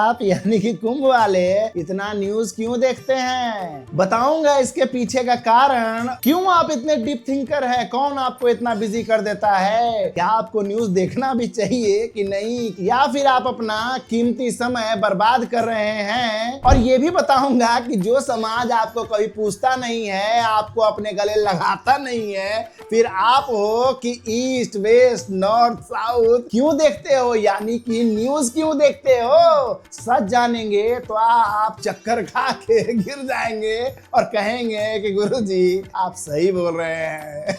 आप यानी कि कुंभ वाले इतना न्यूज क्यों देखते हैं? बताऊंगा इसके पीछे का कारण। क्यों आप इतने डीप थिंकर हैं? कौन आपको इतना बिजी कर देता है? क्या आपको न्यूज देखना भी चाहिए कि नहीं, या फिर आप अपना कीमती समय बर्बाद कर रहे हैं? और ये भी बताऊंगा कि जो समाज आपको कभी पूछता नहीं है, आपको अपने गले लगाता नहीं है, फिर आप हो कि ईस्ट वेस्ट नॉर्थ साउथ, क्यों देखते हो? यानी कि न्यूज क्यों देखते हो? सच जानेंगे तो आप चक्कर खा के गिर जाएंगे और कहेंगे कि गुरुजी आप सही बोल रहे हैं।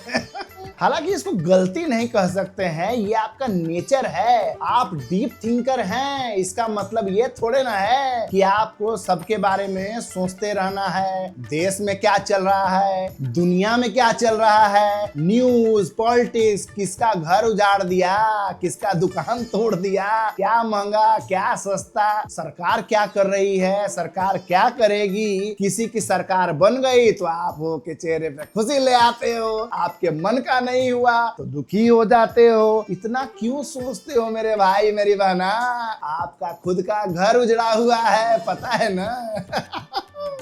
हालांकि इसको गलती नहीं कह सकते हैं, ये आपका नेचर है। आप डीप थिंकर हैं, इसका मतलब ये थोड़े ना है कि आपको सबके बारे में सोचते रहना है। देश में क्या चल रहा है, दुनिया में क्या चल रहा है, न्यूज, पॉलिटिक्स, किसका घर उजाड़ दिया, किसका दुकान तोड़ दिया, क्या महंगा क्या सस्ता, सरकार क्या कर रही है, सरकार क्या करेगी, किसी की सरकार बन गई तो आप हो के चेहरे पे खुशी ले आते हो, आपके मन का नहीं हुआ तो दुखी हो जाते हो। इतना क्यों सोचते हो मेरे भाई मेरी बहना? आपका खुद का घर उजड़ा हुआ है, पता है ना?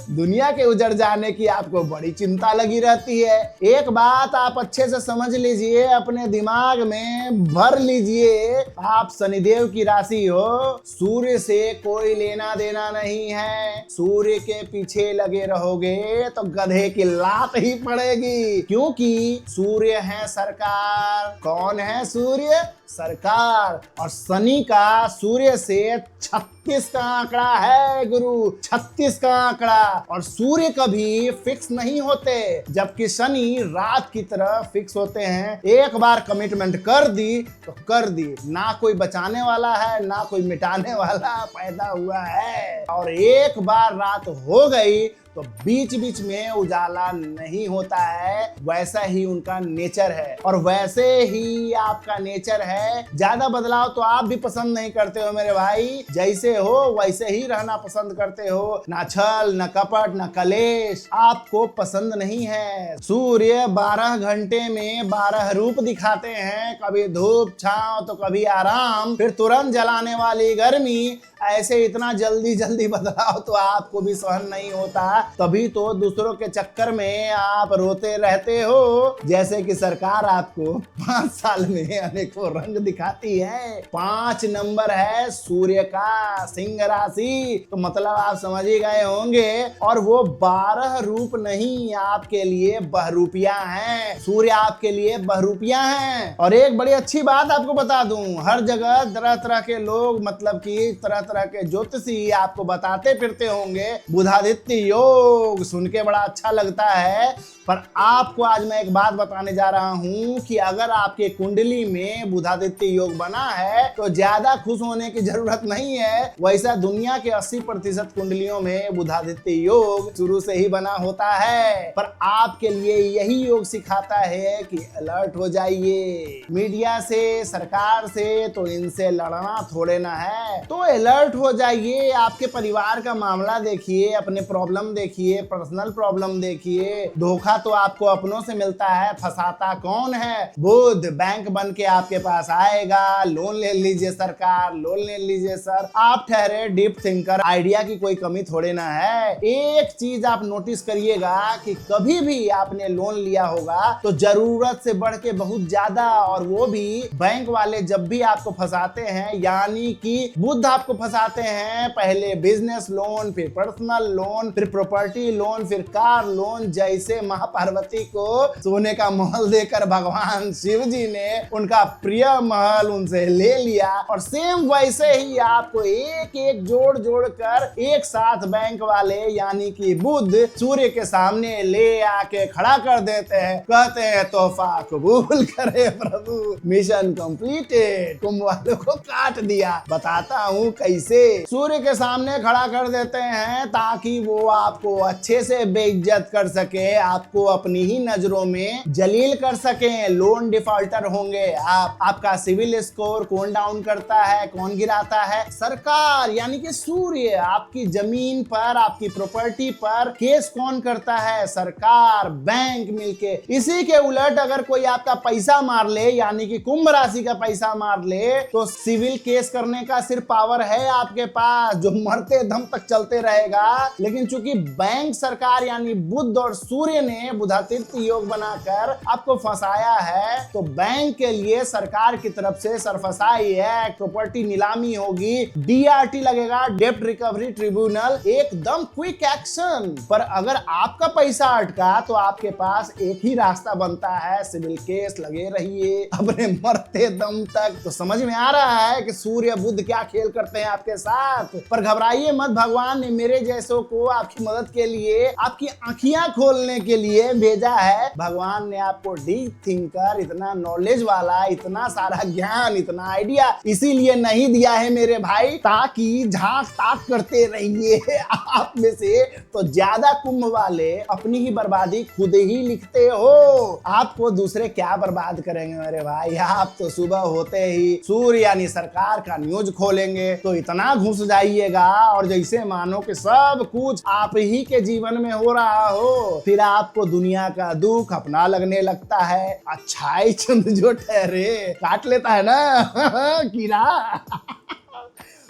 दुनिया के उजड़ जाने की आपको बड़ी चिंता लगी रहती है। एक बात आप अच्छे से समझ लीजिए, अपने दिमाग में भर लीजिए, आप शनिदेव की राशि हो। सूर्य से कोई लेना देना नहीं है। सूर्य के पीछे लगे रहोगे तो गधे की लात ही पड़ेगी, क्योंकि सूर्य है सरकार। कौन है सूर्य? सरकार। और शनि का सूर्य से 36 का आंकड़ा है गुरु, 36 का आंकड़ा। और सूर्य कभी फिक्स नहीं होते, जबकि शनि रात की तरह फिक्स होते हैं। एक बार कमिटमेंट कर दी तो कर दी, ना कोई बचाने वाला है ना कोई मिटाने वाला पैदा हुआ है। और एक बार रात हो गई तो बीच बीच में उजाला नहीं होता है। वैसा ही उनका नेचर है और वैसे ही आपका नेचर है। ज्यादा बदलाव तो आप भी पसंद नहीं करते हो मेरे भाई, जैसे हो वैसे ही रहना पसंद करते हो। ना छल ना कपट ना कलेश आपको पसंद नहीं है। सूर्य 12 घंटे में 12 रूप दिखाते हैं, कभी धूप छांव तो कभी आराम, फिर तुरंत जलाने वाली गर्मी। ऐसे इतना जल्दी जल्दी बदलाव तो आपको भी सहन नहीं होता, तभी तो दूसरों के चक्कर में आप रोते रहते हो। जैसे कि सरकार आपको 5 साल में अनेकों रंग दिखाती है। 5 नंबर है सूर्य का, सिंह राशि, तो मतलब आप समझ ही गए होंगे। और वो 12 रूप नहीं, आपके लिए बहरूपिया हैं। सूर्य आपके लिए बहरूपिया हैं। और एक बड़ी अच्छी बात आपको बता दूं, हर जगह तरह तरह के लोग, मतलब कि तरह तरह के ज्योतिषी आपको बताते फिरते होंगे बुधादित्य योग, सुन के बड़ा अच्छा लगता है। पर आपको आज मैं एक बात बताने जा रहा हूं कि अगर आपके कुंडली में बुधादित्य योग बना है तो ज्यादा खुश होने की जरूरत नहीं है। वैसा दुनिया के 80% कुंडलियों में बुधादित्य योग शुरू से ही बना होता है। पर आपके लिए यही योग सिखाता है कि अलर्ट हो जाइए। मीडिया से, सरकार से तो इनसे लड़ना थोड़े ना है, तो अलर्ट हो जाइए। आपके परिवार का मामला देखिए, अपने प्रॉब्लम देखिए, पर्सनल प्रॉब्लम देखिए। धोखा तो आपको अपनों से मिलता है, फंसाता कौन है? बुध बैंक बन के आपके पास आएगा। लोन ले लीजिए सरकार, लोन ले लीजिए सर। आप ठहरे डीप थिंकर, आइडिया की कोई कमी थोड़े ना है। एक चीज आप नोटिस करिएगा कि कभी भी आपने लोन लिया होगा तो जरूरत से बढ़ के बहुत ज्यादा, और वो भी बैंक वाले जब भी आपको फंसाते हैं, यानी कि बुध आपको फंसाते हैं। पहले बिजनेस लोन, फिर पर्सनल लोन, फिर प्रॉपर्टी लोन, फिर कार लोन। जैसे पार्वती को सोने का महल देकर भगवान शिव जी ने उनका प्रिय महल उनसे ले लिया, और सेम वैसे ही आपको एक एक जोड़ जोड़ कर एक साथ बैंक वाले यानी कि बुध सूर्य के सामने ले आके खड़ा कर देते हैं। कहते हैं तोहफा कबूल करे प्रभु, मिशन कंप्लीटेड। कुंभ वालों को काट दिया। बताता हूँ कैसे। सूर्य के सामने खड़ा कर देते हैं ताकि वो आपको अच्छे से बेइज्जत कर सके, आपको अपनी ही नजरों में जलील कर सके। लोन डिफॉल्टर होंगे आप। आपका सिविल स्कोर कौन डाउन करता है, कौन गिराता है? सरकार यानी कि सूर्य। आपकी जमीन पर, आपकी प्रॉपर्टी पर केस कौन करता है? सरकार, बैंक मिलके। इसी के उलट अगर कोई आपका पैसा मार ले, यानी कि कुंभ राशि का पैसा मार ले, तो सिविल केस करने का सिर्फ पावर है है आपके पास जो मरते दम तक चलते रहेगा। लेकिन चूंकि बैंक सरकार यानी बुध और सूर्य ने बुधादित्य योग बनाकर आपको फंसाया है, तो बैंक के लिए सरकार की तरफ से सरफसाई है, प्रॉपर्टी नीलामी होगी, डीआरटी लगेगा, डेप्ट रिकवरी ट्रिब्यूनल, एकदम क्विक एक्शन। पर अगर आपका पैसा अटका तो आपके पास एक ही रास्ता बनता है, सिविल केस लगे रहिए अपने मरते दम तक। तो समझ में आ रहा है कि सूर्य बुध क्या खेल करते हैं आपके साथ। पर घबराइए मत, भगवान ने मेरे जैसों को आपकी मदद के लिए, आपकी आंखियां खोलने के लिए भेजा है। भगवान ने आपको डीप थिंकर, इतना नॉलेज वाला, इतना सारा ज्ञान, इतना आइडिया इसीलिए नहीं दिया है मेरे भाई ताकि झांक ताक करते रहिए। आप में से तो ज्यादा कुंभ वाले अपनी ही बर्बादी खुद ही लिखते हो। आपको दूसरे क्या बर्बाद करेंगे मेरे भाई। आप तो सुबह होते ही सूर्य यानी सरकार का न्यूज खोलेंगे तो इतना घुस जाइएगा और जैसे मानो कि सब कुछ आप ही के जीवन में हो रहा हो। फिर आपको दुनिया का दुख अपना लगने लगता है। अच्छाई चंद जो ठहरे काट लेता है ना कीड़ा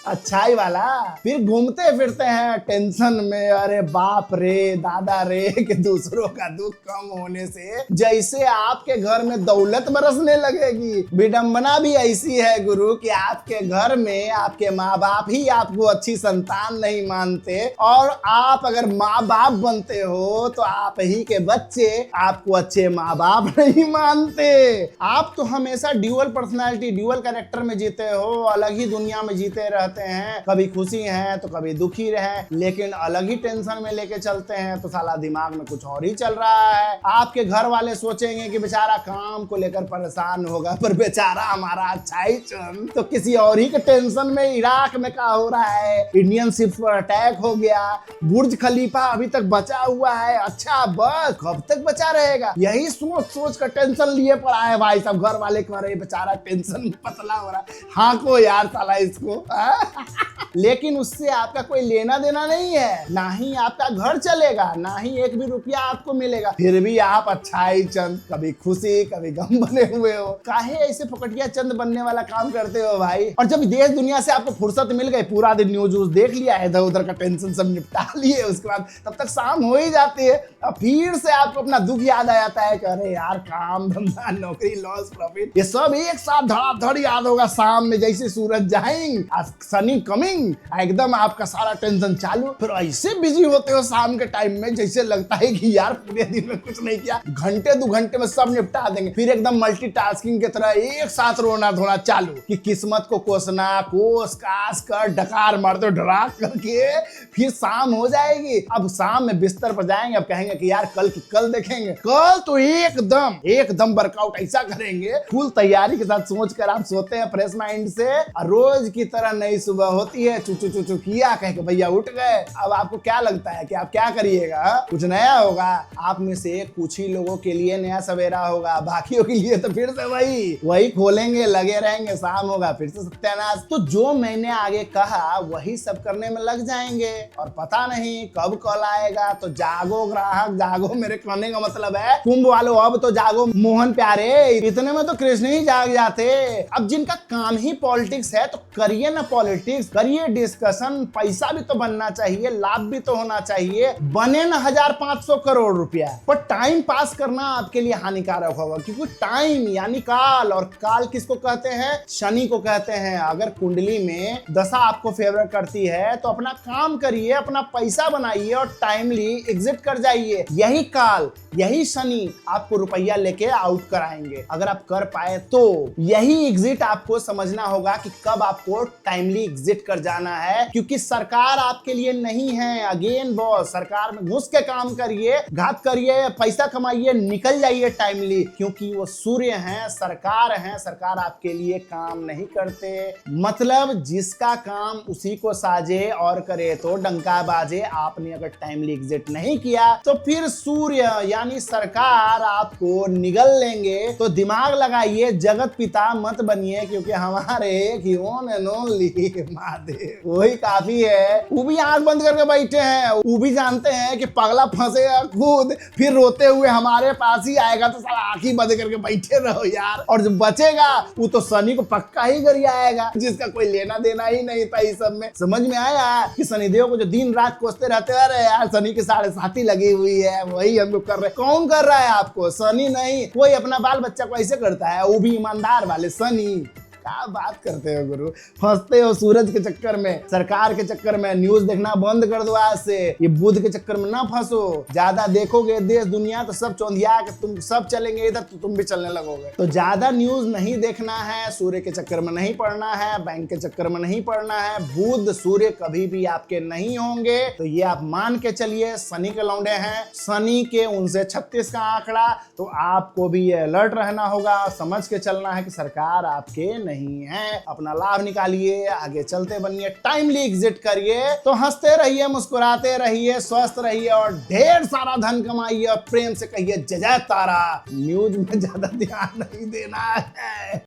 अच्छाई वाला, फिर घूमते फिरते हैं टेंशन में। अरे बाप रे दादा रे कि दूसरों का दुख कम होने से जैसे आपके घर में दौलत बरसने लगेगी। विडंबना भी ऐसी है गुरु कि आपके घर में आपके माँ बाप ही आपको अच्छी संतान नहीं मानते, और आप अगर माँ बाप बनते हो तो आप ही के बच्चे आपको अच्छे माँ बाप नहीं मानते। आप तो हमेशा ड्यूअल पर्सनालिटी, ड्यूअल कैरेक्टर में जीते हो, अलग ही दुनिया में जीते रहते हैं। कभी खुशी हैं तो कभी दुखी रहे, लेकिन अलग ही टेंशन में लेके चलते हैं तो साला दिमाग में कुछ और ही चल रहा है। आपके घर वाले सोचेंगे कि बेचारा काम को लेकर परेशान होगा, पर बेचारा हमारा अच्छाई चंद तो किसी और ही के टेंशन में। इराक में क्या हो रहा है, इंडियन शिप पर अटैक हो गया, बुर्ज खलीफा अभी तक बचा हुआ है। अच्छा बस कब तक बचा रहेगा, यही सोच सोच कर टेंशन लिए पड़ा है भाई सब। घर वाले कह रहे बेचारा टेंशन पतला हो रहा है, हाँ को यार साला इसको लेकिन उससे आपका कोई लेना देना नहीं है, ना ही आपका घर चलेगा, ना ही एक भी रुपया आपको मिलेगा। फिर भी आप अच्छाई चंद, कभी खुशी कभी गम बने हुए हो। काहे ऐसे फकटिया चंद बनने वाला काम करते हो भाई। और जब देश दुनिया से आपको फुर्सत मिल गई, पूरा दिन न्यूज देख लिया, इधर उधर का टेंशन सब निपटा लिए, उसके बाद तब तक शाम हो ही जाती है, अब फिर से आपको अपना दुख याद आ जाता है कि अरे यार काम धंधा नौकरी लॉस प्रॉफिट ये सब एक साथ धड़ाधड़ याद होगा। शाम में जैसे सूरज जाएंगे, सनी कमिंग, एकदम आपका सारा टेंशन चालू। फिर ऐसे बिजी होते हो शाम के टाइम में जैसे लगता है कि यार पूरे दिन में कुछ नहीं किया, घंटे 2 घंटे में सब निपटा देंगे। फिर एकदम मल्टीटास्किंग की तरह एक साथ रोना धोना चालू कि किस्मत को कोसना, कोस कास कर डकार मारते डरा करके फिर शाम हो जाएगी। अब शाम में बिस्तर पर जाएंगे, अब कहेंगे कि यार कल की कल देखेंगे। कल तो एकदम वर्कआउट ऐसा करेंगे, फुल तैयारी के साथ सोच कर आप सोते हैं फ्रेश माइंड से। रोज की तरह नई सुबह होती है, चुचू चुचू किया कह के भैया उठ गए। अब आपको क्या लगता है कि आप क्या करिएगा, कुछ नया होगा? आप में से कुछ ही लोगों के लिए नया सवेरा होगा, बाकियों के लिए तो फिर से वही खोलेंगे, लगे रहेंगे, शाम होगा फिर से सत्यानाश। तो जो मैंने आगे कहा वही सब करने में लग जाएंगे और पता नहीं कब कॉल आएगा। तो जागो ग्राहक जागो, मेरे कहने का मतलब है कुंभ वालों अब तो जागो मोहन प्यारे, इतने में तो कृष्ण ही जाग जाते। अब जिनका काम ही पॉलिटिक्स है तो करिए ना पॉलिटिक्स, करिए डिस्कशन, पैसा भी तो बनना चाहिए, लाभ भी तो होना चाहिए। बने ना 1500 करोड़ रुपया, पर टाइम पास करना आपके लिए हानिकारक होगा, क्योंकि टाइम यानी काल, और काल किसको कहते हैं? शनि को कहते हैं। अगर कुंडली में दशा आपको फेवर करती है तो अपना काम करिए, अपना पैसा बनाइए और टाइमली एग्जिट कर जाइए। यही काल, यही शनि आपको रुपया लेके आउट कराएंगे। अगर आप कर पाए तो यही एग्जिट आपको समझना होगा कि कब आपको टाइमली एग्जिट कर जाना है, क्योंकि सरकार आपके लिए नहीं है। अगेन बॉस, सरकार में घुस के काम करिए, घात करिए, पैसा कमाइए, निकल जाइए टाइमली, क्योंकि वो सूर्य हैं, सरकार हैं। सरकार आपके लिए काम नहीं करते। मतलब जिसका काम उसी को साजे और करे तो डंका बाजे। आपने अगर टाइमली एग्जिट नहीं किया तो फिर सूर्य यानी सरकार आपको निगल लेंगे। तो दिमाग लगाइए, जगत पिता मत बनिए, क्योंकि हमारे एक ही ओन एंड ओनली महादेव वही काफी है। वो भी आंख बंद करके बैठे हैं, वो भी जानते हैं कि पगला फंसेगा खुद फिर रोते हुए हमारे पास ही आएगा, तो साला आंख ही बंद करके बैठे रहो यार। और जब बचेगा वो तो सनी को पक्का ही गरिया आएगा, जिसका कोई लेना देना ही नहीं था इस सब में। समझ में आया कि सनी देओल को जो दिन रात कोसते रहते हैं, अरे यार सनी की 7.5 लगी हुई है, वही हम लोग कर रहे। कौन कर रहा है आपको? सनी नहीं, कोई अपना बाल बच्चा को ऐसे करता है, वो भी ईमानदार वाले सनी। क्या बात करते हो गुरु, फंसते हो सूरज के चक्कर में, सरकार के चक्कर में। न्यूज देखना बंद कर दो आज से, ये बुध के चक्कर में ना फंसो। ज्यादा देखोगे देश दुनिया तो सब चौंधिया के तुम सब चलेंगे इधर, तो तुम भी चलने लगोगे। तो ज्यादा न्यूज नहीं देखना है, सूर्य के चक्कर में नहीं पड़ना है, बैंक के चक्कर में नहीं पड़ना है। बुध सूर्य कभी भी आपके नहीं होंगे, तो ये आप मान के चलिए। शनि के लौंडे हैं, शनि के 49 का आंकड़ा, तो आपको भी ये अलर्ट रहना होगा, समझ के चलना है कि सरकार आपके नहीं है। अपना लाभ निकालिए, आगे चलते बनिए, टाइमली एग्जिट करिए। तो हंसते रहिए, मुस्कुराते रहिए, स्वस्थ रहिए और ढेर सारा धन कमाइए और प्रेम से कहिए जय जय तारा। न्यूज में ज्यादा ध्यान नहीं देना है।